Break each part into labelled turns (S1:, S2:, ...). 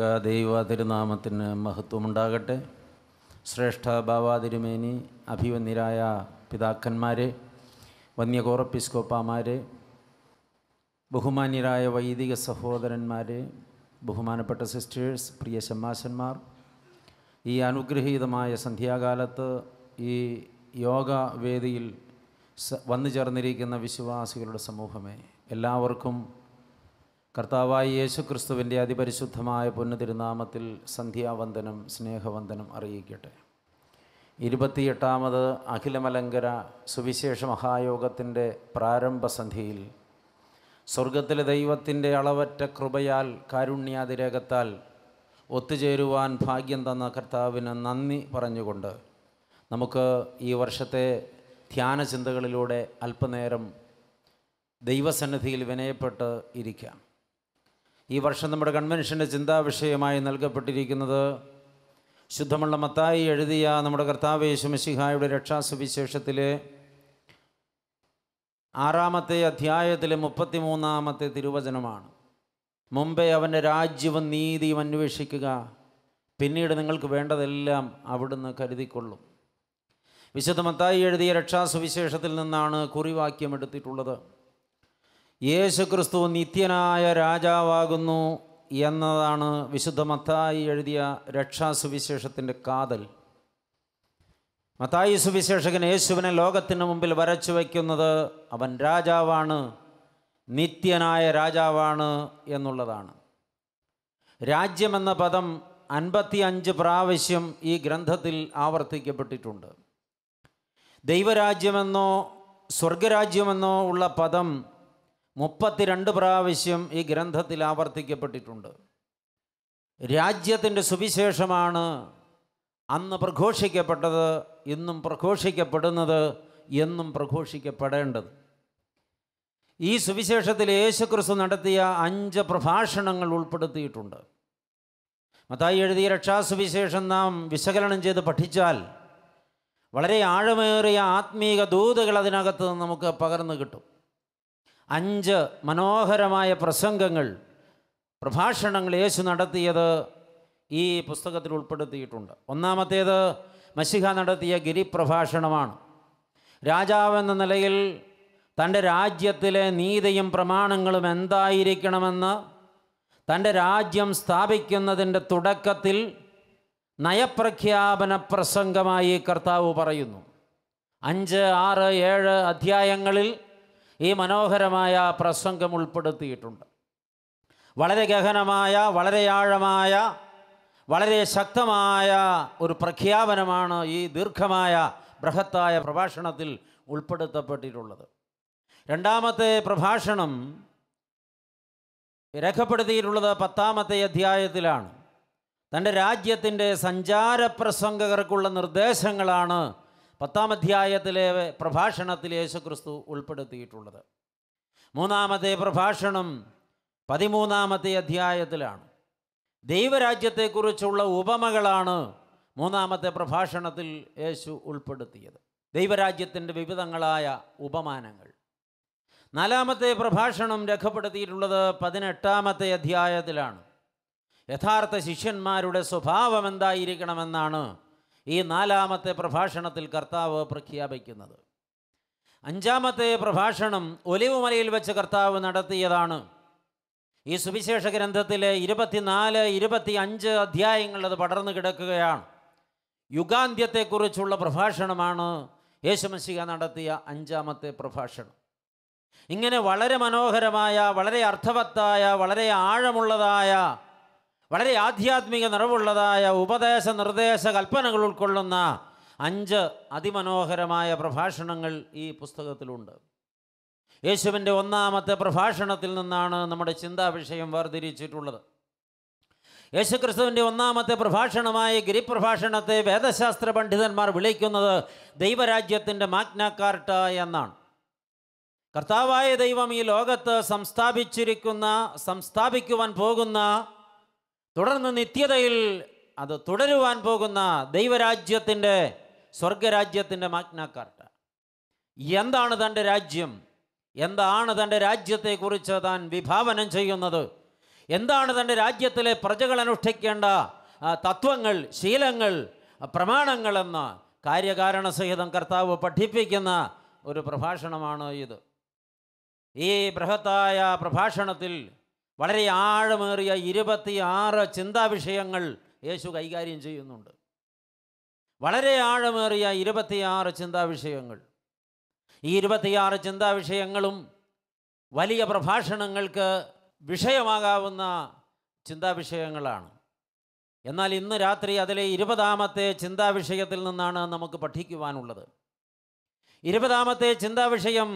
S1: ഏക ദൈവ തിരുനാമത്തിന് മഹത്വമുണ്ടാകട്ടെ. ശ്രേഷ്ഠ ബാവാതിരുമേനി, അഭിവന്യരായ പിതാക്കന്മാരെ, വന്യകോറപ്പിസ്കോപ്പാമാരെ, ബഹുമാന്യരായ വൈദിക സഹോദരന്മാരെ, ബഹുമാനപ്പെട്ട സിസ്റ്റേഴ്സ്, പ്രിയ ശമ്മാശന്മാർ, ഈ അനുഗ്രഹീതമായ സന്ധ്യാകാലത്ത് ഈ യോഗ വേദിയിൽ വന്നു ചേർന്നിരിക്കുന്ന വിശ്വാസികളുടെ സമൂഹമേ, എല്ലാവർക്കും കർത്താവായ യേശുക്രിസ്തുവിൻ്റെ അതിപരിശുദ്ധമായ പൊന്നുതിരുനാമത്തിൽ സന്ധ്യാവന്ദനം, സ്നേഹവന്ദനം അറിയിക്കട്ടെ. 28ാമത് അഖിലമലങ്കര സുവിശേഷ മഹായോഗത്തിൻ്റെ പ്രാരംഭസന്ധ്യയിൽ സ്വർഗത്തിലെ ദൈവത്തിൻ്റെ അളവറ്റ കൃപയാൽ, കാരുണ്യാതിരേകത്താൽ ഒത്തുചേരുവാൻ ഭാഗ്യം തന്ന കർത്താവിന് നന്ദി പറഞ്ഞുകൊണ്ട് നമുക്ക് ഈ വർഷത്തെ ധ്യാനചിന്തകളിലൂടെ അല്പനേരം ദൈവസന്നിധിയിൽ വിനയപ്പെട്ട് ഇരിക്കാം. ഈ വർഷം നമ്മുടെ കൺവെൻഷൻ്റെ ചിന്താവിഷയമായി നൽകപ്പെട്ടിരിക്കുന്നത് ശുദ്ധമുള്ള മത്തായി എഴുതിയ നമ്മുടെ കർത്താവ് യേശു മിശിഹായുടെ രക്ഷാസുവിശേഷത്തിലെ 6-ാമത്തെ അധ്യായത്തിലെ 33-ാമത്തെ തിരുവചനമാണ്. മുമ്പേ അവൻ്റെ രാജ്യവും നീതിയും അന്വേഷിക്കുക, പിന്നീട് നിങ്ങൾക്ക് വേണ്ടതെല്ലാം അവിടുന്ന് കരുതിക്കൊള്ളും. വിശുദ്ധ മത്തായി എഴുതിയ രക്ഷാസുവിശേഷത്തിൽ നിന്നാണ് കുറിവാക്യം എടുത്തിട്ടുള്ളത്. യേശുക്രിസ്തു നിത്യനായ രാജാവാകുന്നു എന്നതാണ് വിശുദ്ധ മത്തായി എഴുതിയ രക്ഷാസുവിശേഷത്തിൻ്റെ കാതൽ. മത്തായി സുവിശേഷകൻ യേശുവിനെ ലോകത്തിന് മുമ്പിൽ വരച്ചു വയ്ക്കുന്നത് അവൻ രാജാവാണ്, നിത്യനായ രാജാവാണ് എന്നുള്ളതാണ്. രാജ്യമെന്ന പദം 55 പ്രാവശ്യം ഈ ഗ്രന്ഥത്തിൽ ആവർത്തിക്കപ്പെട്ടിട്ടുണ്ട്. ദൈവരാജ്യമെന്നോ സ്വർഗരാജ്യമെന്നോ ഉള്ള പദം 32 പ്രാവശ്യം ഈ ഗ്രന്ഥത്തിൽ ആവർത്തിക്കപ്പെട്ടിട്ടുണ്ട്. രാജ്യത്തിൻ്റെ സുവിശേഷമാണ് അന്ന് പ്രഘോഷിക്കപ്പെട്ടത്, ഇന്നും പ്രഘോഷിക്കപ്പെടുന്നത്, എന്നും പ്രഘോഷിക്കപ്പെടേണ്ടത്. ഈ സുവിശേഷത്തിൽ യേശുക്രിസ്തു നടത്തിയ 5 പ്രഭാഷണങ്ങൾ ഉൾപ്പെടുത്തിയിട്ടുണ്ട്. മത്തായി എഴുതിയ രക്ഷാസുവിശേഷം നാം വിശകലനം ചെയ്ത് പഠിച്ചാൽ വളരെ ആഴമേറിയ ആത്മീക ദൂതുകൾ അതിനകത്ത് നമുക്ക് പകർന്നു കിട്ടും. 5 മനോഹരമായ പ്രസംഗങ്ങൾ, പ്രഭാഷണങ്ങൾ യേശു നടത്തിയത് ഈ പുസ്തകത്തിൽ ഉൾപ്പെടുത്തിയിട്ടുണ്ട്. ഒന്നാമത്തേത് മശിഹ നടത്തിയ ഗിരിപ്രഭാഷണമാണ്. രാജാവെന്ന നിലയിൽ തൻ്റെ രാജ്യത്തിലെ നീതിയും പ്രമാണങ്ങളും എന്തായിരിക്കണമെന്ന് തൻ്റെ രാജ്യം സ്ഥാപിക്കുന്നതിൻ്റെ തുടക്കത്തിൽ നയപ്രഖ്യാപന പ്രസംഗമായി കർത്താവ് പറയുന്നു. 5, 6, 7 അധ്യായങ്ങളിൽ ഈ മനോഹരമായ പ്രസംഗം ഉൾപ്പെടുത്തിയിട്ടുണ്ട്. വളരെ ഗഹനമായ, വളരെ ആഴമായ, വളരെ ശക്തമായ ഒരു പ്രഖ്യാപനമാണ് ഈ ദീർഘമായ ബൃഹത്തായ പ്രഭാഷണത്തിൽ ഉൾപ്പെടുത്തപ്പെട്ടിട്ടുള്ളത്. രണ്ടാമത്തെ പ്രഭാഷണം രേഖപ്പെടുത്തിയിട്ടുള്ളത് 10-ാമത്തെ അധ്യായത്തിലാണ്. തൻ്റെ രാജ്യത്തിൻ്റെ സഞ്ചാരപ്രസംഗകർക്കുള്ള നിർദ്ദേശങ്ങളാണ് 10-ാം അധ്യായത്തിലെ പ്രഭാഷണത്തിൽ യേശുക്രിസ്തു ഉൾപ്പെടുത്തിയിട്ടുള്ളത്. 3-ാമത്തെ പ്രഭാഷണം 13-ാമത്തെ അധ്യായത്തിലാണ്. ദൈവരാജ്യത്തെക്കുറിച്ചുള്ള ഉപമകളാണ് 3-ാമത്തെ പ്രഭാഷണത്തിൽ യേശു ഉൾപ്പെടുത്തിയത്. ദൈവരാജ്യത്തിൻ്റെ വിവിധങ്ങളായ ഉപമാനങ്ങൾ. 4-ാമത്തെ പ്രഭാഷണം രേഖപ്പെടുത്തിയിട്ടുള്ളത് 18-ാമത്തെ അധ്യായത്തിലാണ്. യഥാർത്ഥ ശിഷ്യന്മാരുടെ സ്വഭാവം എന്തായിരിക്കണമെന്നാണ് ഈ 4-ാമത്തെ പ്രഭാഷണത്തിൽ കർത്താവ് പ്രഖ്യാപിക്കുന്നത്. 5-ാമത്തെ പ്രഭാഷണം ഒലിവുമലയിൽ വെച്ച് കർത്താവ് നടത്തിയതാണ്. ഈ സുവിശേഷ ഗ്രന്ഥത്തിലെ 24, 25 അധ്യായങ്ങൾ അത് പടർന്നു കിടക്കുകയാണ്. യുഗാന്ത്യത്തെക്കുറിച്ചുള്ള പ്രഭാഷണമാണ് യേശുമശിഹ നടത്തിയ 5-ാമത്തെ പ്രഭാഷണം. ഇങ്ങനെ വളരെ മനോഹരമായ, വളരെ അർത്ഥവത്തായ, വളരെ ആഴമുള്ളതായ, വളരെ ആധ്യാത്മിക നിറവുള്ളതായ ഉപദേശ നിർദ്ദേശ കൽപ്പനകൾ ഉൾക്കൊള്ളുന്ന 5 അതിമനോഹരമായ പ്രഭാഷണങ്ങൾ ഈ പുസ്തകത്തിലുണ്ട്. യേശുവിൻ്റെ 1-ാമത്തെ പ്രഭാഷണത്തിൽ നിന്നാണ് നമ്മുടെ ചിന്താവിഷയം വേർതിരിച്ചിട്ടുള്ളത്. യേശുക്രിസ്തുവിൻ്റെ 1-ാമത്തെ പ്രഭാഷണമായ ഗിരിപ്രഭാഷണത്തെ വേദശാസ്ത്ര പണ്ഡിതന്മാർ വിളിക്കുന്നത് ദൈവരാജ്യത്തിൻ്റെ മാഗ്ന കാർട്ട എന്നാണ്. കർത്താവായ ദൈവം ഈ ലോകത്ത് സംസ്ഥാപിക്കുവാൻ പോകുന്ന, തുടർന്ന് നിത്യതയിൽ അത് തുടരുവാൻ പോകുന്ന ദൈവരാജ്യത്തിൻ്റെ, സ്വർഗരാജ്യത്തിൻ്റെ മാഗ്ന കാർട്ട. എന്താണ് തൻ്റെ രാജ്യം? എന്താണ് തൻ്റെ രാജ്യത്തെക്കുറിച്ച് താൻ വിഭാവനം ചെയ്യുന്നത്? എന്താണ് തൻ്റെ രാജ്യത്തിലെ പ്രജകൾ അനുഷ്ഠിക്കേണ്ട തത്വങ്ങൾ, ശീലങ്ങൾ, പ്രമാണങ്ങളെന്ന് കാര്യകാരണസഹിതം കർത്താവ് പഠിപ്പിക്കുന്ന ഒരു പ്രഭാഷണമാണ് ഇത്. ഈ ബൃഹത്തായ പ്രഭാഷണത്തിൽ വളരെ ആഴമേറിയ 26 ചിന്താവിഷയങ്ങൾ യേശു കൈകാര്യം ചെയ്യുന്നുണ്ട്. വളരെ ആഴമേറിയ 26 ചിന്താവിഷയങ്ങൾ. ഈ 26 ചിന്താവിഷയങ്ങളും വലിയ പ്രഭാഷണങ്ങൾക്ക് വിഷയമാകാവുന്ന ചിന്താവിഷയങ്ങളാണ്. എന്നാൽ ഇന്ന് രാത്രി അതിലെ 20ാമത്തെ ചിന്താവിഷയത്തിൽ നിന്നാണ് നമുക്ക് പഠിക്കുവാനുള്ളത്. 20ാമത്തെ ചിന്താവിഷയം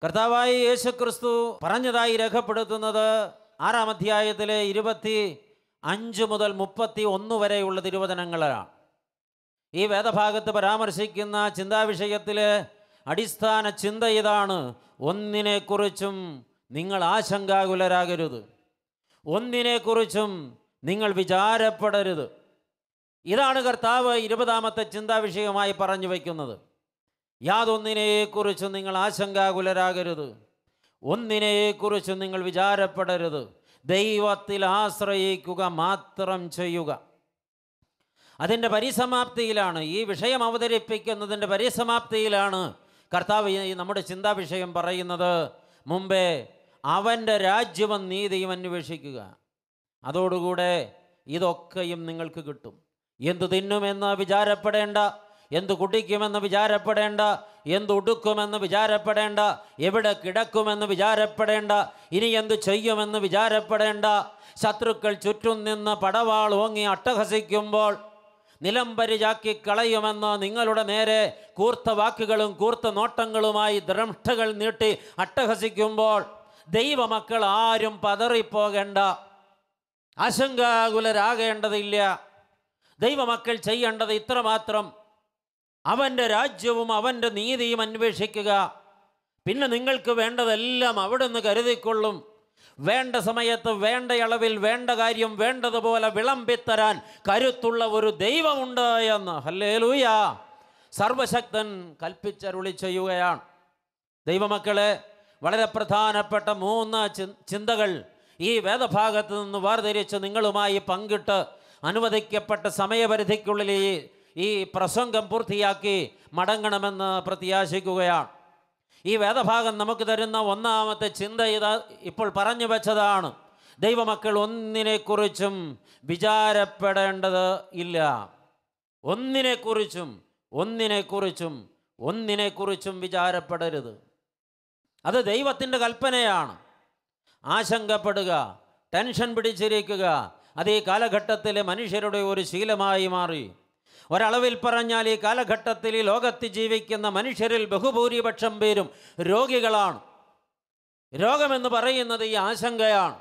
S1: കർത്താവായ യേശുക്രിസ്തു പറഞ്ഞതായി രേഖപ്പെടുത്തുന്നത് 6-ാം അധ്യായത്തിലെ 25 മുതൽ 31 വരെയുള്ള തിരുവചനങ്ങളാണ്. ഈ വേദഭാഗത്ത് പരാമർശിക്കുന്ന ചിന്താവിഷയത്തിലെ അടിസ്ഥാന ചിന്ത ഇതാണ്: ഒന്നിനെക്കുറിച്ചും നിങ്ങൾ ആശങ്കാകുലരാകരുത്, ഒന്നിനെക്കുറിച്ചും നിങ്ങൾ വിചാരപ്പെടരുത്. ഇതാണ് കർത്താവ് 20ാമത്തെ ചിന്താവിഷയമായി പറഞ്ഞു വയ്ക്കുന്നത്. യാതൊന്നിനെക്കുറിച്ചും നിങ്ങൾ ആശങ്കാകുലരാകരുത്, ഒന്നിനെക്കുറിച്ചും നിങ്ങൾ വിചാരപ്പെടരുത്, ദൈവത്തിൽ ആശ്രയിക്കുക മാത്രം ചെയ്യുക. അതിൻ്റെ പരിസമാപ്തിയിലാണ്, ഈ വിഷയം അവതരിപ്പിക്കുന്നതിൻ്റെ പരിസമാപ്തിയിലാണ് കർത്താവ് നമ്മുടെ ചിന്താവിഷയം പറയുന്നത്: മുമ്പേ അവൻ്റെ രാജ്യവും നീതിയും അന്വേഷിക്കുക, അതോടുകൂടെ ഇതൊക്കെയും നിങ്ങൾക്ക് കിട്ടും. എന്തു തിന്നുമെന്ന് വിചാരപ്പെടേണ്ട, എന്തു കുടിക്കുമെന്ന് വിചാരപ്പെടേണ്ട, എന്തുടുക്കുമെന്ന് വിചാരപ്പെടേണ്ട, എവിടെ കിടക്കുമെന്ന് വിചാരപ്പെടേണ്ട, ഇനി എന്തു ചെയ്യുമെന്ന് വിചാരപ്പെടേണ്ട. ശത്രുക്കൾ ചുറ്റും നിന്ന് പടവാൾ ഓങ്ങി അട്ടഹസിക്കുമ്പോൾ നിലംപരിചാക്കി കളയുമെന്ന് നിങ്ങളുടെ നേരെ കൂർത്ത വാക്കുകളും കൂർത്ത നോട്ടങ്ങളുമായി ദ്രംഷ്ടകൾ നീട്ടി അട്ടഹസിക്കുമ്പോൾ ദൈവമക്കൾ ആരും പതറിപ്പോകേണ്ട, ആശങ്കാകുലരാകേണ്ടതില്ല. ദൈവമക്കൾ ചെയ്യേണ്ടത് ഇത്രമാത്രം: അവൻ്റെ രാജ്യവും അവൻ്റെ നീതിയും അന്വേഷിക്കുക. പിന്നെ നിങ്ങൾക്ക് വേണ്ടതെല്ലാം അവിടുന്ന് കരുതിക്കൊള്ളും. വേണ്ട സമയത്ത് വേണ്ട അളവിൽ വേണ്ട കാര്യം വേണ്ടതുപോലെ വിളമ്പിത്തരാൻ കരുത്തുള്ള ഒരു ദൈവമുണ്ട് എന്ന് ഹല്ലേലൂയ സർവശക്തൻ കൽപ്പിച്ചരുളി ചെയ്യുകയാണ്. ദൈവമക്കളെ, വളരെ പ്രധാനപ്പെട്ട 3 ചിന്തകൾ ഈ വേദഭാഗത്ത് നിന്ന് വേർതിരിച്ച് നിങ്ങളുമായി പങ്കിട്ട് അനുവദിക്കപ്പെട്ട സമയപരിധിക്കുള്ളിൽ ഈ പ്രസംഗം പൂർത്തിയാക്കി മടങ്ങണമെന്ന് പ്രത്യാശിക്കുകയാണ്. ഈ വേദഭാഗം നമുക്ക് തരുന്ന 1ാമത്തെ ചിന്ത ഇത് ഇപ്പോൾ പറഞ്ഞു വെച്ചതാണ്: ദൈവമക്കൾ ഒന്നിനെക്കുറിച്ചും വിചാരപ്പെടേണ്ടത് ഇല്ല. ഒന്നിനെക്കുറിച്ചും വിചാരപ്പെടരുത്. അത് ദൈവത്തിൻ്റെ കൽപ്പനയാണ്. ആശങ്കപ്പെടുക, ടെൻഷൻ പിടിച്ചിരിക്കുക, അത് ഈ കാലഘട്ടത്തിലെ മനുഷ്യരുടെ ഒരു ശീലമായി മാറി. ഒരളവിൽ പറഞ്ഞാൽ ഈ കാലഘട്ടത്തിൽ ഈ ലോകത്ത് ജീവിക്കുന്ന മനുഷ്യരിൽ ബഹുഭൂരിപക്ഷം പേരും രോഗികളാണ്. രോഗമെന്ന് പറയുന്നത് ഈ ആശങ്കയാണ്.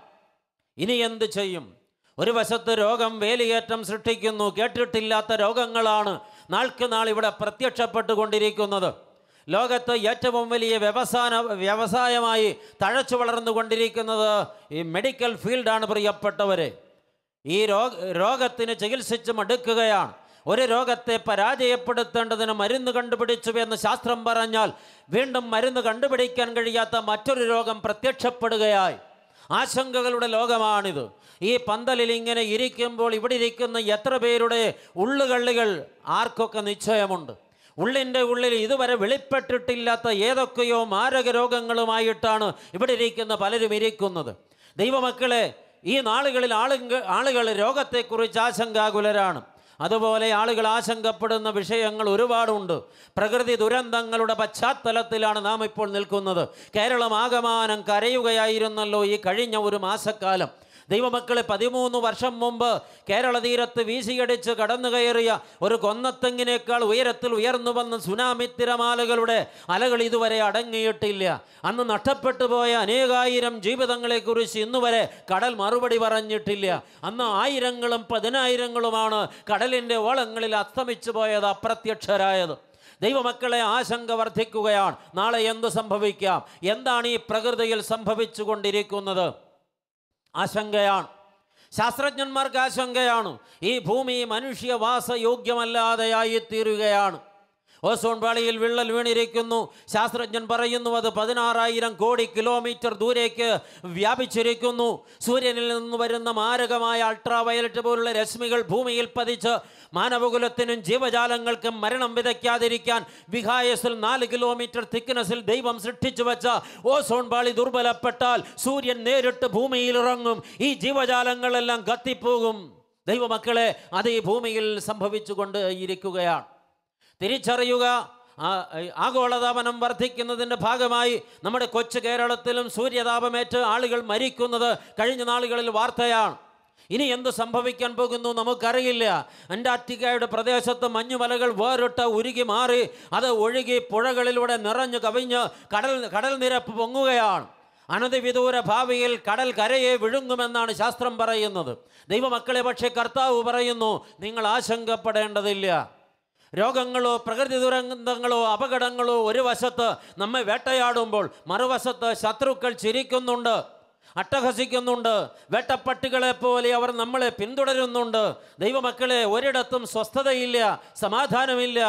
S1: ഇനി എന്ത് ചെയ്യും? ഒരു വശത്ത് രോഗം വേലിയേറ്റം സൃഷ്ടിക്കുന്നു. കേട്ടിട്ടില്ലാത്ത രോഗങ്ങളാണ് നാൾക്ക് നാൾ ഇവിടെ പ്രത്യക്ഷപ്പെട്ടുകൊണ്ടിരിക്കുന്നത്. ലോകത്ത് ഏറ്റവും വലിയ വ്യവസായമായി തഴച്ചു വളർന്നുകൊണ്ടിരിക്കുന്നത് ഈ മെഡിക്കൽ ഫീൽഡാണ്. പ്രിയപ്പെട്ടവരെ, ഈ രോഗത്തിന് ചികിത്സിച്ച് മടുക്കുകയാണ്. ഒരു രോഗത്തെ പരാജയപ്പെടുത്തേണ്ടതിന് മരുന്ന് കണ്ടുപിടിച്ചു എന്ന് ശാസ്ത്രം പറഞ്ഞാൽ വീണ്ടും മരുന്ന് കണ്ടുപിടിക്കാൻ കഴിയാത്ത മറ്റൊരു രോഗം പ്രത്യക്ഷപ്പെടുകയായി. ആശങ്കകളുടെ ലോകമാണിത്. ഈ പന്തലിൽ ഇങ്ങനെ ഇരിക്കുമ്പോൾ ഇവിടെ ഇരിക്കുന്ന എത്ര പേരുടെ ഉള്ളുകള്ളികൾ ആർക്കൊക്കെ നിശ്ചയമുണ്ട്. ഉള്ളിൻ്റെ ഉള്ളിൽ ഇതുവരെ വെളിപ്പെട്ടിട്ടില്ലാത്ത ഏതൊക്കെയോ മാരക രോഗങ്ങളുമായിട്ടാണ് ഇവിടെ ഇരിക്കുന്ന പലരും ഇരിക്കുന്നത്. ദൈവമക്കളെ, ഈ നാളുകളിൽ ആളുകൾ രോഗത്തെക്കുറിച്ച് ആശങ്കാകുലരാണ്. അതുപോലെ ആളുകൾ ആശങ്കപ്പെടുന്ന വിഷയങ്ങൾ ഒരുപാടുണ്ട്. പ്രകൃതി ദുരന്തങ്ങളുടെ പശ്ചാത്തലത്തിലാണ് നാം ഇപ്പോൾ നിൽക്കുന്നത്. കേരളം ആകമാനം കരയുകയായിരുന്നല്ലോ ഈ കഴിഞ്ഞ ഒരു മാസക്കാലം. ദൈവമക്കളെ, 13 വർഷം മുമ്പ് കേരള തീരത്ത് വീശിയടിച്ച് കടന്നു കയറിയ ഒരു കൊന്നത്തെങ്ങിനേക്കാൾ ഉയരത്തിൽ ഉയർന്നു വന്ന സുനാമി തിരമാലകളുടെ അലകൾ ഇതുവരെ അടങ്ങിയിട്ടില്ല. അന്ന് നഷ്ടപ്പെട്ടു പോയ അനേകായിരം ജീവിതങ്ങളെക്കുറിച്ച് ഇന്നുവരെ കടൽ മറുപടി പറഞ്ഞിട്ടില്ല. അന്ന് ആയിരങ്ങളും 10,000ങ്ങളുമാണ് കടലിൻ്റെ ഓളങ്ങളിൽ അസ്തമിച്ചു പോയത്, അപ്രത്യക്ഷരായത്. ദൈവമക്കളെ, ആശങ്ക വർദ്ധിക്കുകയാണ്. നാളെ എന്ത് സംഭവിക്കാം? എന്താണ് ഈ പ്രകൃതിയിൽ സംഭവിച്ചു കൊണ്ടിരിക്കുന്നത്? ആശങ്കയാണ്. ശാസ്ത്രജ്ഞന്മാർക്ക് ആശങ്കയാണ്. ഈ ഭൂമി മനുഷ്യവാസയോഗ്യമല്ലാതെയായി തീരുകയാണ്. ഓസോൺ പാളിയിൽ വിള്ളൽ വീണിരിക്കുന്നു. ശാസ്ത്രജ്ഞൻ പറയുന്നു അത് 16,000 കോടി കിലോമീറ്റർ ദൂരേക്ക് വ്യാപിച്ചിരിക്കുന്നു. സൂര്യനിൽ നിന്ന് വരുന്ന മാരകമായ അൾട്രാവയലറ്റ് പോലുള്ള രശ്മികൾ ഭൂമിയിൽ പതിച്ച് മാനവകുലത്തിനും ജീവജാലങ്ങൾക്കും മരണം വിതയ്ക്കാതിരിക്കാൻ വിഹായസിൽ 4 കിലോമീറ്റർ തിക്നെസ്സിൽ ദൈവം സൃഷ്ടിച്ചു വെച്ച ഓസോൺ പാളി ദുർബലപ്പെട്ടാൽ സൂര്യൻ നേരിട്ട് ഭൂമിയിൽ ഇറങ്ങും. ഈ ജീവജാലങ്ങളെല്ലാം കത്തിപ്പോകും. ദൈവമക്കളെ, അത് ഈ ഭൂമിയിൽ സംഭവിച്ചുകൊണ്ട് ഇരിക്കുകയാണ്. തിരിച്ചറിയുക, ആഗോളതാപനം വർദ്ധിക്കുന്നതിൻ്റെ ഭാഗമായി നമ്മുടെ കൊച്ചു കേരളത്തിലും സൂര്യതാപമേറ്റ് ആളുകൾ മരിക്കുന്നത് കഴിഞ്ഞ നാളുകളിൽ വാർത്തയാണ്. ഇനി എന്ത് സംഭവിക്കാൻ പോകുന്നു നമുക്കറിയില്ല. അന്റാർട്ടിക്കയുടെ പ്രദേശത്ത് മഞ്ഞുമലകൾ വേറിട്ട് ഉരുകി മാറി അത് ഒഴുകി പുഴകളിലൂടെ നിറഞ്ഞു കവിഞ്ഞ് കടൽ നിരപ്പ് പൊങ്ങുകയാണ്. അനധിവിദൂര ഭാവിയിൽ കടൽ കരയെ വിഴുങ്ങുമെന്നാണ് ശാസ്ത്രം പറയുന്നത്. ദൈവമക്കളെ, പക്ഷേ കർത്താവ് പറയുന്നു നിങ്ങൾ ആശങ്കപ്പെടേണ്ടതില്ല. രോഗങ്ങളോ പ്രകൃതി ദുരന്തങ്ങളോ അപകടങ്ങളോ ഒരു വശത്ത് നമ്മെ വേട്ടയാടുമ്പോൾ മറുവശത്ത് ശത്രുക്കൾ ചിരിക്കുന്നുണ്ട്, അട്ടഹസിക്കുന്നുണ്ട്. വേട്ടപ്പട്ടികളെ പോലെ അവർ നമ്മളെ പിന്തുടരുന്നുണ്ട്. ദൈവമക്കളെ, ഒരിടത്തും സ്വസ്ഥതയില്ല, സമാധാനമില്ല.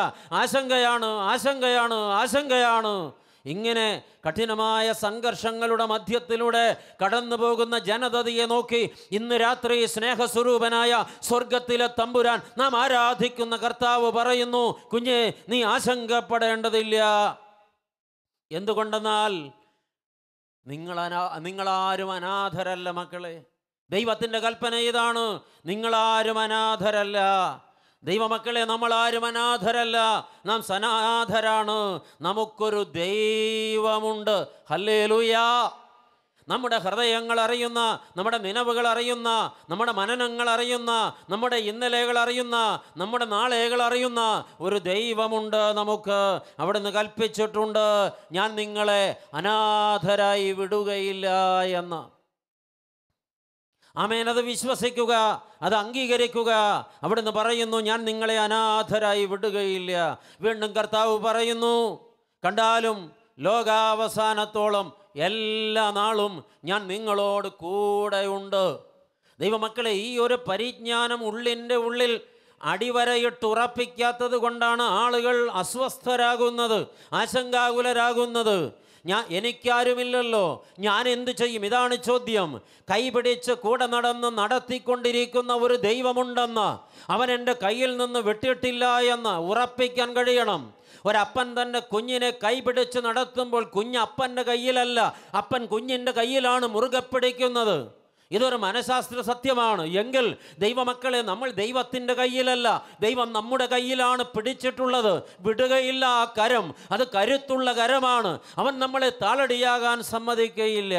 S1: ആശങ്കയാണ്, ആശങ്കയാണ്, ആശങ്കയാണ്. ഇങ്ങനെ കഠിനമായ സംഘർഷങ്ങളുടെ മധ്യത്തിലൂടെ കടന്നു പോകുന്ന ജനതയെ നോക്കി ഇന്ന് രാത്രി സ്നേഹസ്വരൂപനായ സ്വർഗത്തിലെ തമ്പുരാൻ, നാം ആരാധിക്കുന്ന കർത്താവ് പറയുന്നു, കുഞ്ഞെ, നീ ആശങ്കപ്പെടേണ്ടതില്ല. എന്തുകൊണ്ടെന്നാൽ നിങ്ങളാരും അനാഥരല്ല മക്കളെ. ദൈവത്തിൻ്റെ കൽപ്പന ഇതാണ്, നിങ്ങളാരും അനാഥരല്ല. ദൈവമക്കളെ, നമ്മളാരും അനാഥരല്ല, നാം സനാഥരാണ്. നമുക്കൊരു ദൈവമുണ്ട്. ഹല്ലേലൂയ. നമ്മുടെ ഹൃദയങ്ങൾ അറിയുന്ന, നമ്മുടെ നിലവുകൾ അറിയുന്ന, നമ്മുടെ മനനങ്ങൾ അറിയുന്ന, നമ്മുടെ ഇന്നലെകൾ അറിയുന്ന, നമ്മുടെ നാളെകൾ അറിയുന്ന ഒരു ദൈവമുണ്ട് നമുക്ക്. അവിടുന്ന് കൽപ്പിച്ചിട്ടുണ്ട്, ഞാൻ നിങ്ങളെ അനാഥരായി വിടുകയില്ല എന്ന്. ആമേൻ. അത് വിശ്വസിക്കുക, അത് അംഗീകരിക്കുക. അവിടുന്ന് പറയുന്നു, ഞാൻ നിങ്ങളെ അനാഥരായി വിടുകയില്ല. വീണ്ടും കർത്താവ് പറയുന്നു, കണ്ടാലും ലോകാവസാനത്തോളം എല്ലാ നാളും ഞാൻ നിങ്ങളോട് കൂടെയുണ്ട്. ദൈവമക്കളെ, ഈ ഒരു പരിജ്ഞാനം ഉള്ളിൻ്റെ ഉള്ളിൽ അടിവരയിട്ടുറപ്പിക്കാത്തത് കൊണ്ടാണ് ആളുകൾ അസ്വസ്ഥരാകുന്നത്, ആശങ്കാകുലരാകുന്നത്. എനിക്കാരുമില്ലല്ലോ, ഞാൻ എന്തു ചെയ്യും? ഇതാണ് ചോദ്യം. കൈപിടിച്ച് കൂടെ നടത്തിക്കൊണ്ടിരിക്കുന്ന ഒരു ദൈവമുണ്ടെന്ന്, അവൻ എൻ്റെ കയ്യിൽ നിന്ന് വിട്ടിട്ടില്ല എന്ന് ഉറപ്പിക്കാൻ കഴിയണം. ഒരപ്പൻ തൻ്റെ കുഞ്ഞിനെ കൈപിടിച്ച് നടത്തുമ്പോൾ കുഞ്ഞ് അപ്പൻ്റെ കയ്യിലല്ല, അപ്പൻ കുഞ്ഞിൻ്റെ കയ്യിലാണ് മുറുകെ പിടിക്കുന്നത്. ഇതൊരു മനഃശാസ്ത്ര സത്യമാണ്. എങ്കിൽ ദൈവമക്കളെ, നമ്മൾ ദൈവത്തിൻ്റെ കയ്യിലല്ല, ദൈവം നമ്മുടെ കയ്യിലാണ് പിടിച്ചിട്ടുള്ളത്. വിടുകയില്ല ആ കരം. അത് കരുത്തുള്ള കരമാണ്. അവൻ നമ്മളെ താളടിയാകാൻ സമ്മതിക്കുകയില്ല.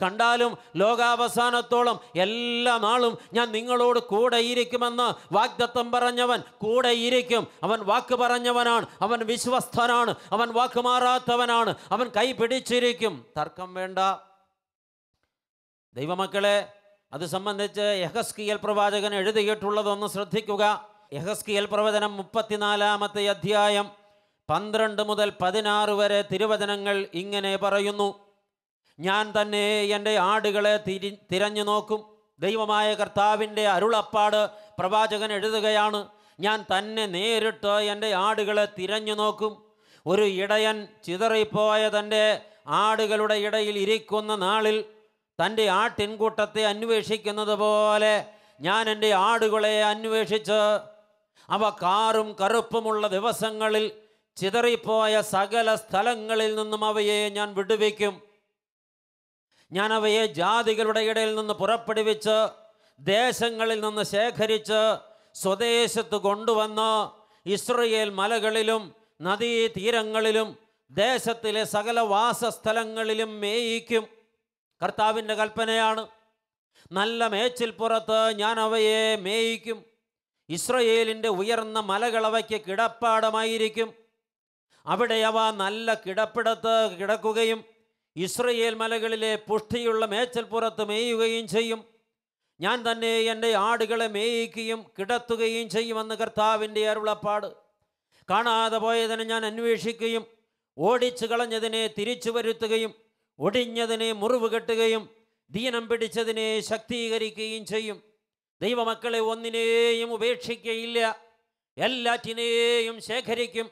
S1: കണ്ടാലും ലോകാവസാനത്തോളം എല്ലാ നാളും ഞാൻ നിങ്ങളോട് കൂടെ ഇരിക്കുമെന്ന് വാഗ്ദത്തം പറഞ്ഞവൻ കൂടെ ഇരിക്കും. അവൻ വാക്ക് പറഞ്ഞവനാണ്, അവൻ വിശ്വസ്തനാണ്, അവൻ വാക്ക് മാറാത്തവനാണ്, അവൻ കൈ പിടിച്ചിരിക്കും. തർക്കം വേണ്ട. ദൈവമക്കളെ, അത് സംബന്ധിച്ച് യെഹസ്കേൽ പ്രവാചകൻ എഴുതിയിട്ടുള്ളതൊന്ന് ശ്രദ്ധിക്കുക. യെഹസ്കേൽ പ്രവചനം 34-ാമത്തെ അധ്യായം 12 മുതൽ 16 വരെ തിരുവചനങ്ങൾ ഇങ്ങനെ പറയുന്നു. ഞാൻ തന്നെ എൻ്റെ ആടുകളെ തിരഞ്ഞു നോക്കും. ദൈവമായ കർത്താവിൻ്റെ അരുളപ്പാട് പ്രവാചകൻ എഴുതുകയാണ്. ഞാൻ തന്നെ നേരിട്ട് എൻ്റെ ആടുകളെ തിരഞ്ഞു നോക്കും. ഒരു ഇടയൻ ചിതറിപ്പോയ തൻ്റെ ആടുകളുടെ ഇടയിൽ ഇരിക്കുന്ന നാളിൽ തൻ്റെ ആട്ടിൻകൂട്ടത്തെ അന്വേഷിക്കുന്നത് പോലെ ഞാൻ എൻ്റെ ആടുകളെ അന്വേഷിച്ച് അവ കാറും കറുപ്പുമുള്ള ദിവസങ്ങളിൽ ചിതറിപ്പോയ സകല സ്ഥലങ്ങളിൽ നിന്നും അവയെ ഞാൻ വിടുവിക്കും. ഞാൻ അവയെ ജാതികളുടെ ഇടയിൽ നിന്ന് പുറപ്പെടുവിച്ച് ദേശങ്ങളിൽ നിന്ന് ശേഖരിച്ച് സ്വദേശത്ത് കൊണ്ടുവന്ന് ഇസ്രയേൽ മലകളിലും നദീതീരങ്ങളിലും ദേശത്തിലെ സകല വാസസ്ഥലങ്ങളിലും മേയിക്കും. കർത്താവിൻ്റെ കൽപ്പനയാണ്. നല്ല മേച്ചിൽപ്പുറത്ത് ഞാൻ അവയെ മേയിക്കും. ഇസ്രയേലിൻ്റെ ഉയർന്ന മലകൾ അവയ്ക്ക് കിടപ്പാടമായിരിക്കും. അവിടെ അവ നല്ല കിടപ്പിടത്ത് കിടക്കുകയും ഇസ്രയേൽ മലകളിലെ പുഷ്ടിയുള്ള മേച്ചിൽപ്പുറത്ത് മേയുകയും ചെയ്യും. ഞാൻ തന്നെ എൻ്റെ ആടുകളെ മേയിക്കുകയും കിടത്തുകയും ചെയ്യുമെന്ന് കർത്താവിൻ്റെ അരുളപ്പാട്. കാണാതെ പോയതിനെ ഞാൻ അന്വേഷിക്കുകയും ഓടിച്ചു കളഞ്ഞതിനെ തിരിച്ചു വരുത്തുകയും ഒടിഞ്ഞതിനെ മുറിവ് കെട്ടുകയും ദീനം പിടിച്ചതിനെ ശക്തീകരിക്കുകയും ചെയ്യും. ദൈവമക്കളെ, ഒന്നിനെയും ഉപേക്ഷിക്കുകയില്ല, എല്ലാറ്റിനെയും ശേഖരിക്കും.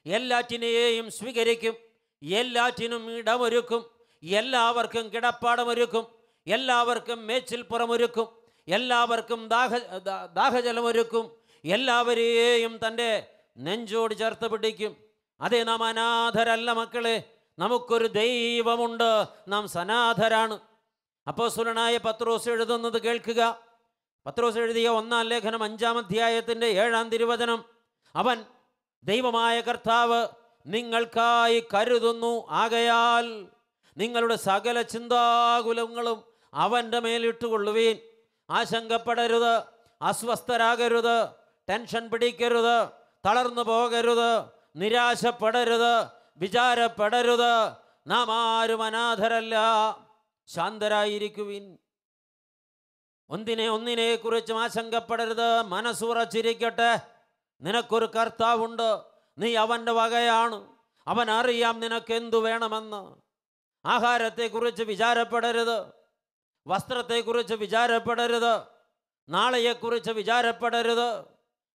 S1: എല്ലാറ്റിനെയും സ്വീകരിക്കും, എല്ലാറ്റിനും ഇടമൊരുക്കും, എല്ലാവർക്കും കിടപ്പാടമൊരുക്കും, എല്ലാവർക്കും മേച്ചിൽപ്പുറമൊരുക്കും, എല്ലാവർക്കും ദാഹജലമൊരുക്കും, എല്ലാവരെയും തൻ്റെ നെഞ്ചോട് ചേർത്ത് പിടിക്കും. അതേ, നാം അനാഥരല്ല മക്കളെ, നമുക്കൊരു ദൈവമുണ്ട്, നാം സനാഥരാണ്. അപ്പോസ്തലനായ പത്രോസ് എഴുതുന്നത് കേൾക്കുക. പത്രോസ് എഴുതിയ 1-ാം ലേഖനം 5-ാം അധ്യായത്തിൻ്റെ 7-ാം തിരുവചനം. അവൻ ദൈവമായ കർത്താവ് നിങ്ങൾക്കായി കരുതുന്നു, ആകയാൽ നിങ്ങളുടെ സകല ചിന്താകുലങ്ങളും അവൻ്റെ മേലിട്ടുകൊള്ളുവീൻ. ആശങ്കപ്പെടരുത്, അസ്വസ്ഥരാകരുത്, ടെൻഷൻ പിടിക്കരുത്, തളർന്നു പോകരുത്, നിരാശപ്പെടരുത്, വിചാരപ്പെടരുത്. നാം ആരും അനാഥരല്ല. ശാന്തരായിരിക്കുവിൻ. ഒന്നിനെ കുറിച്ചും ആശങ്കപ്പെടരുത്. മനസ്സുറച്ചിരിക്കട്ടെ. നിനക്കൊരു കർത്താവുണ്ട്, നീ അവൻ്റെ വകയാണ്. അവൻ അറിയാം നിനക്ക് എന്തു വേണമെന്ന്. ആഹാരത്തെക്കുറിച്ച് വിചാരപ്പെടരുത്, വസ്ത്രത്തെക്കുറിച്ച് വിചാരപ്പെടരുത്, നാളെയെക്കുറിച്ച് വിചാരപ്പെടരുത്.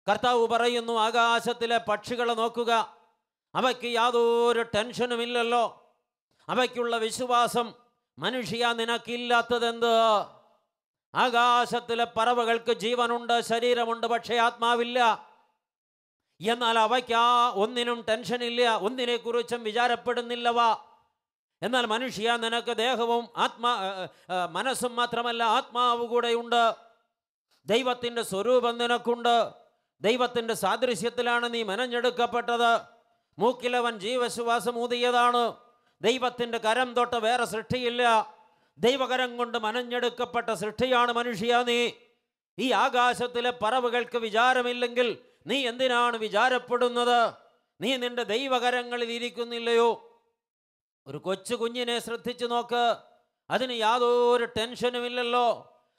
S1: കർത്താവ് പറയുന്നു, ആകാശത്തിലെ പക്ഷികളെ നോക്കുക, അവയ്ക്ക് യാതൊരു ടെൻഷനുമില്ലല്ലോ. അവയ്ക്കുള്ള വിശ്വാസം മനുഷ്യ നിനക്കില്ലാത്തതെന്ത്? ആകാശത്തിലെ പറവകൾക്ക് ജീവനുണ്ട്, ശരീരമുണ്ട്, പക്ഷേ ആത്മാവില്ല. എന്നാൽ അവയ്ക്ക് ഒന്നിനും ടെൻഷനില്ല, ഒന്നിനെക്കുറിച്ചും വിചാരപ്പെടുന്നില്ലവ. എന്നാൽ മനുഷ്യ നിനക്ക് ദേഹവും മനസ്സും മാത്രമല്ല, ആത്മാവ് കൂടെയുണ്ട്. ദൈവത്തിൻ്റെ സ്വരൂപം നിനക്കുണ്ട്. ദൈവത്തിൻ്റെ സാദൃശ്യത്തിലാണ് നീ മെനഞ്ഞെടുക്കപ്പെട്ടത്. മൂക്കിലവൻ ജീവശ്വാസം ഊതിയതാണ്. ദൈവത്തിൻ്റെ കരം തൊട്ട് വേറെ സൃഷ്ടിയില്ല. ദൈവകരം കൊണ്ട് മനഞ്ഞെടുക്കപ്പെട്ട സൃഷ്ടിയാണ് മനുഷ്യ നീ. ഈ ആകാശത്തിലെ പറവുകൾക്ക് വിചാരമില്ലെങ്കിൽ നീ എന്തിനാണ് വിചാരപ്പെടുന്നത്? നീ നിന്റെ ദൈവകരങ്ങളിൽ ഇരിക്കുന്നില്ലയോ? ഒരു കൊച്ചു കുഞ്ഞിനെ ശ്രദ്ധിച്ചു നോക്ക്, അതിന് യാതൊരു ടെൻഷനുമില്ലല്ലോ.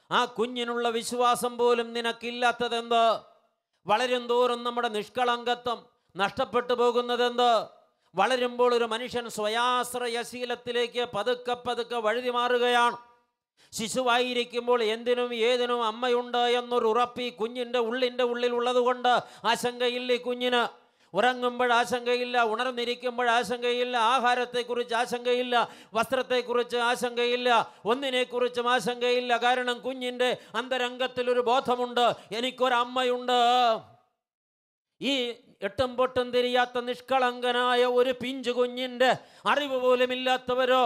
S1: ആ കുഞ്ഞിനുള്ള വിശ്വാസം പോലും നിനക്കില്ലാത്തതെന്ത്? വളരും തോറും നമ്മുടെ നിഷ്കളങ്കത്വം നഷ്ടപ്പെട്ടു പോകുന്നതെന്ത്? വളരുമ്പോൾ ഒരു മനുഷ്യൻ സ്വയാശ്രയശീലത്തിലേക്ക് പതുക്കെ വഴുതി മാറുകയാണ്. ശിശുവായിരിക്കുമ്പോൾ എന്തിനും ഏതിനും അമ്മയുണ്ട് എന്നൊരു ഉറപ്പ് കുഞ്ഞിൻ്റെ ഉള്ളിൽ ഉള്ളതുകൊണ്ട് ആശങ്കയില്ല. ഈ കുഞ്ഞിന് ഉറങ്ങുമ്പോൾ ആശങ്കയില്ല, ഉണർന്നിരിക്കുമ്പോൾ ആശങ്കയില്ല, ആഹാരത്തെക്കുറിച്ച് ആശങ്കയില്ല, വസ്ത്രത്തെക്കുറിച്ച് ആശങ്കയില്ല, ഒന്നിനെക്കുറിച്ചും ആശങ്കയില്ല. കാരണം കുഞ്ഞിൻ്റെ അന്തരംഗത്തിലൊരു ബോധമുണ്ട്, എനിക്കൊരമ്മയുണ്ട്. ഈ എട്ടും പൊട്ടും തിരിയാത്ത നിഷ്കളങ്കനായ ഒരു പിഞ്ചു കുഞ്ഞിൻ്റെ അറിവ് പോലുമില്ലാത്തവരോ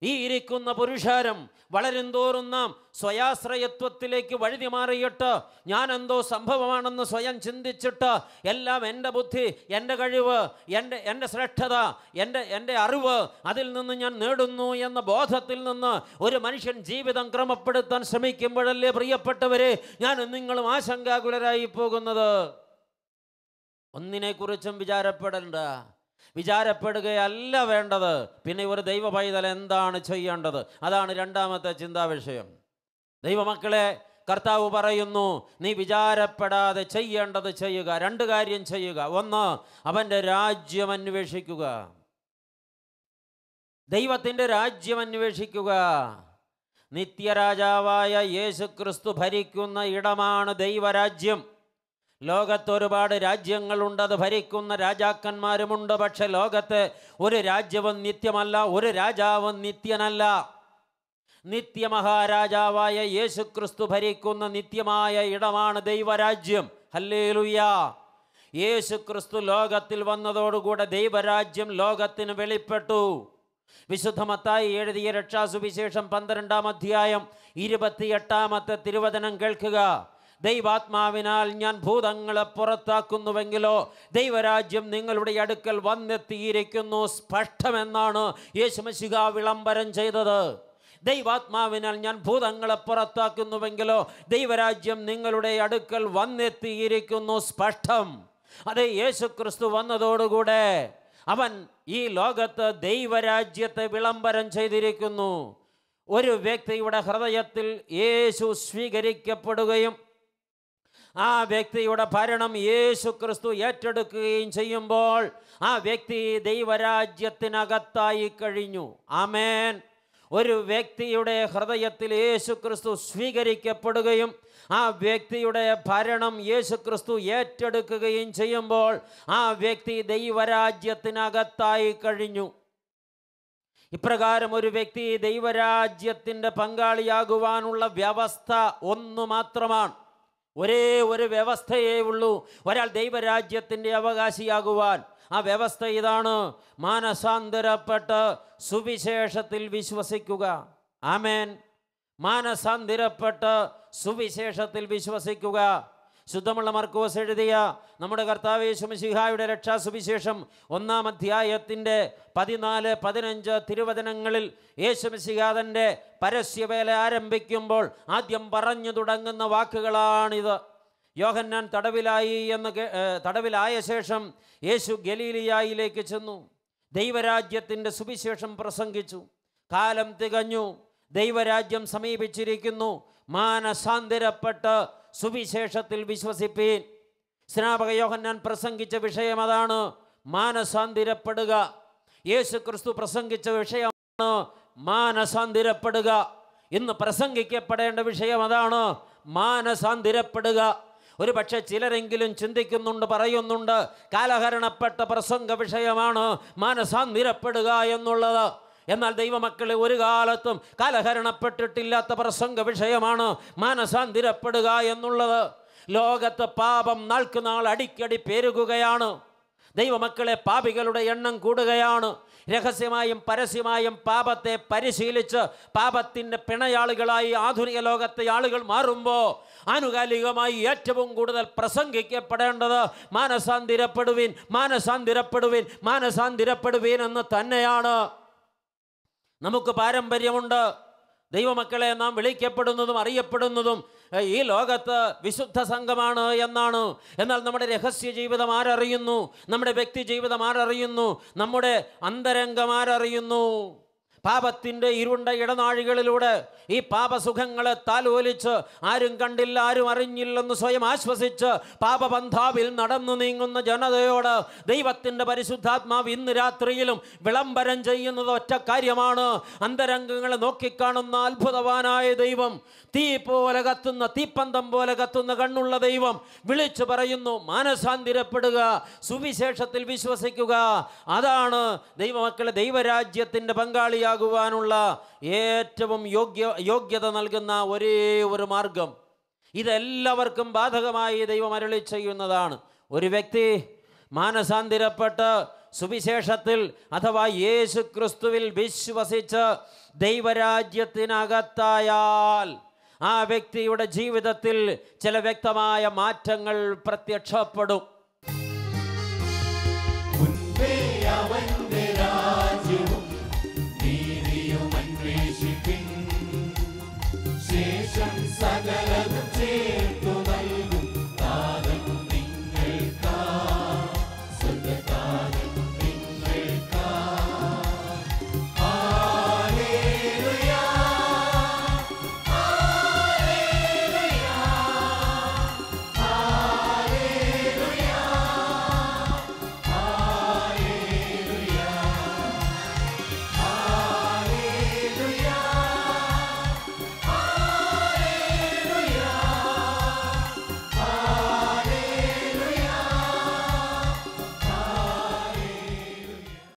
S1: ഈ ഇരിക്കുന്ന പുരുഷാരം വളരും തോറും നാം സ്വയാശ്രയത്വത്തിലേക്ക് വഴുതി മാറിയിട്ട് ഞാനെന്തോ സംഭവമാണെന്ന് സ്വയം ചിന്തിച്ചിട്ട് എല്ലാം എൻ്റെ ബുദ്ധി, എൻ്റെ കഴിവ്, എൻ്റെ ശ്രേഷ്ഠത, എൻ്റെ അറിവ്, അതിൽ നിന്ന് ഞാൻ നേടുന്നു എന്ന ബോധത്തിൽ നിന്ന് ഒരു മനുഷ്യൻ ജീവിതം ക്രമപ്പെടുത്താൻ ശ്രമിക്കുമ്പോഴല്ലേ പ്രിയപ്പെട്ടവരെ ഞാനും നിങ്ങളും ആശങ്കാകുലരായി പോകുന്നത്. ഒന്നിനെക്കുറിച്ചും വിചാരപ്പെടുകയല്ല വേണ്ടത്. പിന്നെ ഒരു ദൈവ പൈതൽ എന്താണ് ചെയ്യേണ്ടത്? അതാണ് രണ്ടാമത്തെ ചിന്താ വിഷയം. ദൈവമക്കളെ, കർത്താവ് പറയുന്നു, നീ വിചാരപ്പെടാതെ ചെയ്യേണ്ടത് ചെയ്യുക. രണ്ട് കാര്യം ചെയ്യുക. ഒന്ന്, അവൻ്റെ രാജ്യം അന്വേഷിക്കുക. ദൈവത്തിൻ്റെ രാജ്യം അന്വേഷിക്കുക. നിത്യരാജാവായ യേശുക്രിസ്തു ഭരിക്കുന്ന ഇടമാണ് ദൈവരാജ്യം. ലോകത്ത് ഒരുപാട് രാജ്യങ്ങളുണ്ട്, അത് ഭരിക്കുന്ന രാജാക്കന്മാരുമുണ്ട്. പക്ഷെ ലോകത്ത് ഒരു രാജ്യവും നിത്യമല്ല, ഒരു രാജാവും നിത്യനല്ല. നിത്യമഹാരാജാവായ യേശുക്രിസ്തു ഭരിക്കുന്ന നിത്യമായ ഇടമാണ് ദൈവരാജ്യം. ഹല്ലേലൂയ. യേശുക്രിസ്തു ലോകത്തിൽ വന്നതോടുകൂടെ ദൈവരാജ്യം ലോകത്തിന് വെളിപ്പെട്ടു. വിശുദ്ധ മത്തായി എഴുതിയ രക്ഷാസുവിശേഷം 12-ാം അധ്യായം 28-ാമത്തെ തിരുവചനം കേൾക്കുക. ദൈവാത്മാവിനാൽ ഞാൻ ഭൂതങ്ങളെ പുറത്താക്കുന്നുവെങ്കിലോ ദൈവരാജ്യം നിങ്ങളുടെ അടുക്കൽ വന്നെത്തിയിരിക്കുന്നു സ്പഷ്ടമെന്നാണ് യേശുമശിഹ വിളംബരം ചെയ്തത്. ദൈവാത്മാവിനാൽ ഞാൻ ഭൂതങ്ങളെ പുറത്താക്കുന്നുവെങ്കിലോ ദൈവരാജ്യം നിങ്ങളുടെ അടുക്കൽ വന്നെത്തിയിരിക്കുന്നു സ്പഷ്ടം. അതെ, യേശുക്രിസ്തു വന്നതോടുകൂടെ അവൻ ഈ ലോകത്ത് ദൈവരാജ്യത്തെ വിളംബരം ചെയ്തിരിക്കുന്നു. ഒരു വ്യക്തിയുടെ ഹൃദയത്തിൽ യേശു സ്വീകരിക്കപ്പെടുകയും ആ വ്യക്തിയുടെ ഭരണം യേശുക്രിസ്തു ഏറ്റെടുക്കുകയും ചെയ്യുമ്പോൾ ആ വ്യക്തി ദൈവരാജ്യത്തിനകത്തായി കഴിഞ്ഞു. ആമേൻ. ഒരു വ്യക്തിയുടെ ഹൃദയത്തിൽ യേശുക്രിസ്തു സ്വീകരിക്കപ്പെടുകയും ആ വ്യക്തിയുടെ ഭരണം യേശുക്രിസ്തു ഏറ്റെടുക്കുകയും ചെയ്യുമ്പോൾ ആ വ്യക്തി ദൈവരാജ്യത്തിനകത്തായി കഴിഞ്ഞു. ഇപ്രകാരം ഒരു വ്യക്തി ദൈവരാജ്യത്തിൻ്റെ പങ്കാളിയാകുവാനുള്ള വ്യവസ്ഥ ഒന്നു മാത്രമാണ്. ഒരേ ഒരു വ്യവസ്ഥയേ ഉള്ളൂ ഒരാൾ ദൈവരാജ്യത്തിൻ്റെ അവകാശിയാകുവാൻ. ആ വ്യവസ്ഥ ഇതാണ്: മാനസാന്തരപ്പെട്ട് സുവിശേഷത്തിൽ വിശ്വസിക്കുക. ആമേൻ. മാനസാന്തരപ്പെട്ട് സുവിശേഷത്തിൽ വിശ്വസിക്കുക. ശുദ്ധമുള്ള മർക്കോസ് എഴുതിയ നമ്മുടെ കർത്താവ് യേശു മിശിഹായുടെ രക്ഷാസുവിശേഷം 1-ാം അധ്യായത്തിൻ്റെ 14-15 തിരുവചനങ്ങളിൽ യേശു മിശിഹാ തൻ്റെ പരസ്യവേല ആരംഭിക്കുമ്പോൾ ആദ്യം പറഞ്ഞു തുടങ്ങുന്ന വാക്കുകളാണിത്. യോഹന്നാൻ തടവിലായ ശേഷം യേശു ഗലീലിയായിലേക്ക് ചെന്നു. ദൈവരാജ്യത്തിൻ്റെ സുവിശേഷം പ്രസംഗിച്ചു. കാലം തികഞ്ഞു, ദൈവരാജ്യം സമീപിച്ചിരിക്കുന്നു, മാനസാന്തരപ്പെട്ട് സുവിശേഷത്തിൽ വിശ്വസിപ്പീൻ. സ്നാപക യോഹന്നാൻ പ്രസംഗിച്ച വിഷയം അതാണ്, മാനസാന്തരപ്പെടുക. യേശു ക്രിസ്തു പ്രസംഗിച്ച വിഷയമാണ് മാനസാന്തരപ്പെടുക. ഇന്ന് പ്രസംഗിക്കപ്പെടേണ്ട വിഷയം അതാണ്, മാനസാന്തരപ്പെടുക. ഒരു പക്ഷേ ചിലരെങ്കിലും ചിന്തിക്കുന്നുണ്ട്, പറയുന്നുണ്ട്, കാലഹരണപ്പെട്ട പ്രസംഗ വിഷയമാണ് മാനസാന്തരപ്പെടുക എന്നുള്ളത്. എന്നാൽ ദൈവമക്കളെ, ഒരു കാലത്തും കാലഹരണപ്പെട്ടിട്ടില്ലാത്ത പ്രസംഗ വിഷയമാണ് മാനസാന്തരപ്പെടുക എന്നുള്ളത്. ലോകത്ത് പാപം നാൾക്കുനാൾ അടിക്കടി പെരുകുകയാണ്. ദൈവമക്കളെ, പാപികളുടെ എണ്ണം കൂടുകയാണ്. രഹസ്യമായും പരസ്യമായും പാപത്തെ പരിശീലിച്ച് പാപത്തിൻ്റെ പിണയാളുകളായി ആധുനിക ലോകത്തെ ആളുകൾ മാറുമ്പോൾ ആനുകാലികമായി ഏറ്റവും കൂടുതൽ പ്രസംഗിക്കപ്പെടേണ്ടത് മാനസാന്തരപ്പെടുവിൻ, മാനസാന്തരപ്പെടുവിൻ, മാനസാന്തരപ്പെടുവിൻ എന്ന് തന്നെയാണ്. നമുക്ക് പാരമ്പര്യമുണ്ട്. ദൈവമക്കളെ, നാം വിളിക്കപ്പെടുന്നതും അറിയപ്പെടുന്നതും ഈ ലോകത്ത് വിശുദ്ധ സംഘമാണ് എന്നാണ്. എന്നാൽ നമ്മുടെ രഹസ്യ ജീവിതം ആരറിയുന്നു? നമ്മുടെ വ്യക്തി ജീവിതം ആരറിയുന്നു? നമ്മുടെ അന്തരംഗം ആരറിയുന്നു? പാപത്തിൻ്റെ ഇരുണ്ട ഇടനാഴികളിലൂടെ ഈ പാപസുഖങ്ങളെ താലോലിച്ച് ആരും കണ്ടില്ല, ആരും അറിഞ്ഞില്ലെന്ന് സ്വയം ആശ്വസിച്ച് പാപപന്ഥാവിൽ നടന്നു നീങ്ങുന്ന ജനതയോട് ദൈവത്തിൻ്റെ പരിശുദ്ധാത്മാവ് ഇന്ന് രാത്രിയിലും വിളംബരം ചെയ്യുന്നത് ഒറ്റ കാര്യമാണ്: അന്തരംഗങ്ങളെ നോക്കിക്കാണുന്ന അത്ഭുതവാനായ ദൈവം, തീ പോലെ കത്തുന്ന, തീപ്പന്തം പോലെ കത്തുന്ന കണ്ണുള്ള ദൈവം വിളിച്ചു പറയുന്നു, മാനസാന്തരപ്പെടുക, സുവിശേഷത്തിൽ വിശ്വസിക്കുക. അതാണ് ദൈവമക്കളെ ദൈവരാജ്യത്തിൻ്റെ പങ്കാളിയാകുവാനുള്ള ഏറ്റവും യോഗ്യത നൽകുന്ന ഒരേ ഒരു മാർഗം. ഇതെല്ലാവർക്കും ബാധകമായി ദൈവം അരുളി ചെയ്യുന്നതാണ്. ഒരു വ്യക്തി മാനസാന്തരപ്പെട്ട് സുവിശേഷത്തിൽ അഥവാ യേശു ക്രിസ്തുവിൽ വിശ്വസിച്ച് ദൈവരാജ്യത്തിനകത്തായാൽ ആ വ്യക്തിയുടെ ജീവിതത്തിൽ ചില വ്യക്തമായ മാറ്റങ്ങൾ പ്രത്യക്ഷപ്പെടും.